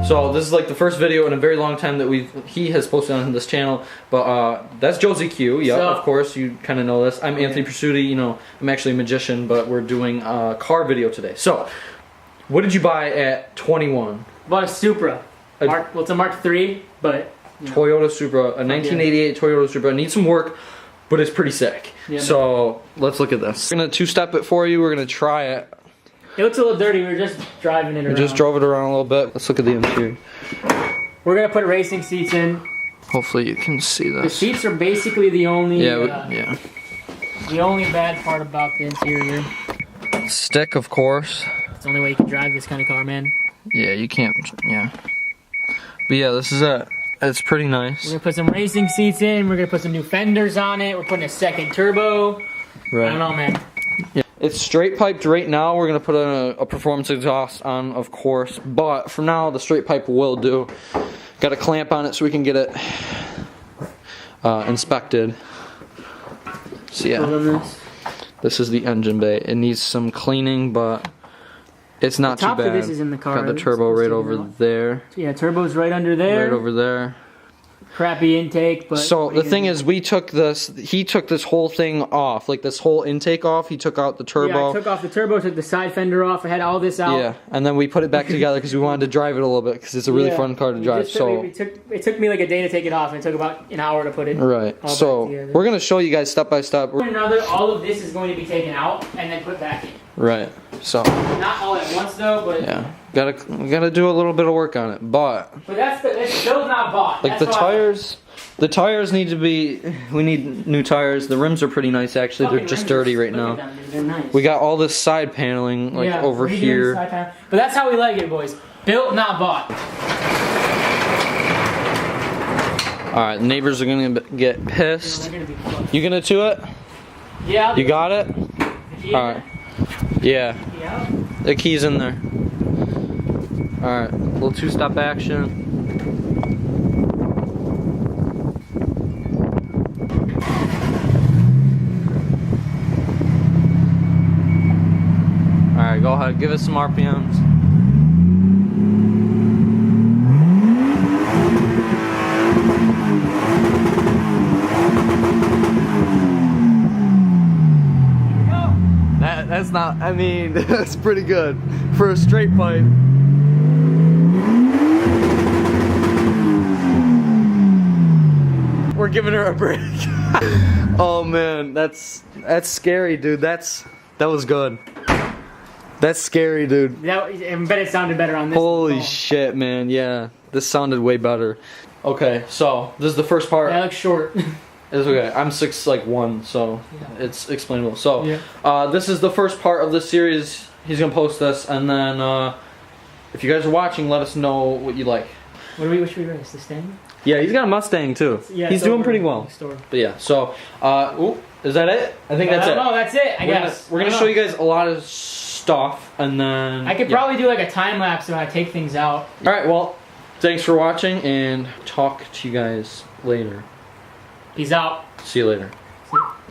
So this is like the first video in a very long time that he has posted on this channel. But that's Josie Q. Yep, of course you kind of know this. I'm Anthony Pursuti. You know, I'm actually a magician, but we're doing a car video today. So, what did you buy at 21? Bought a Supra. Well, it's a Mark III, but you know. Toyota Supra, a 1988 Toyota Supra. Needs some work, but it's pretty sick. Yeah, so let's look at this. We're gonna two-step it for you. We're gonna try it. It looks a little dirty. We were just driving it around. We just drove it around a little bit. Let's look at the interior. We're gonna put racing seats in. Hopefully you can see this. The seats are basically the only the only bad part about the interior. Stick, of course. It's the only way you can drive this kind of car, man. Yeah, you can't. Yeah. But yeah, this is it. It's pretty nice. We're gonna put some racing seats in. We're gonna put some new fenders on it. We're putting a second turbo. Right. I don't know, man. Yeah. It's straight piped right now. We're gonna put a performance exhaust on, of course. But for now, the straight pipe will do. Got a clamp on it so we can get it inspected. So yeah, this is the engine bay. It needs some cleaning, but it's not too bad. The top of this is in the car. Got the turbo right over there. Yeah, turbo's right under there. Right over there. Crappy intake, but so the thing is, he took this whole thing off, like this whole intake off. He took out the turbo. Yeah, I took off the turbo, took the side fender off. I had all this out. Yeah, and then we put it back together because we wanted to drive it a little bit because it's a really fun car to drive. It took me like a day to take it off, and it took about an hour to put it. Right. So we're gonna show you guys step by step. All of this is going to be taken out and then put back in. Right. So. Not all at once though, but. Yeah. We gotta do a little bit of work on it, but that's still not bought. Like the tires need to be. We need new tires. The rims are pretty nice actually. They're just dirty right now. They're nice. We got all this side paneling like over here. But that's how we like it, boys. Built, not bought. All right, the neighbors are gonna get pissed. You gonna do it? Yeah. You got it? All right. Yeah. The key's in there. Alright, a little two-step action. Alright, go ahead, give it some RPMs. That's not, I mean, that's pretty good for a straight pipe. We're giving her a break. Oh man, that's scary, dude. That was good. That's scary, dude. I bet it sounded better on this. Holy shit, man. Yeah, this sounded way better. Okay, so this is the first part. That looks short. It's okay. I'm 6'1", so it's explainable. So this is the first part of this series. He's gonna post this, and then if you guys are watching, let us know what you like. What should we race? The Sting? Yeah, he's got a Mustang too. Yeah, he's doing pretty well. But yeah, so is that it? I think that's it. No, that's it. I guess we're gonna show you guys a lot of stuff, and then I could probably do like a time lapse when I take things out. All right, well, thanks for watching, and talk to you guys later. Peace out. See you later.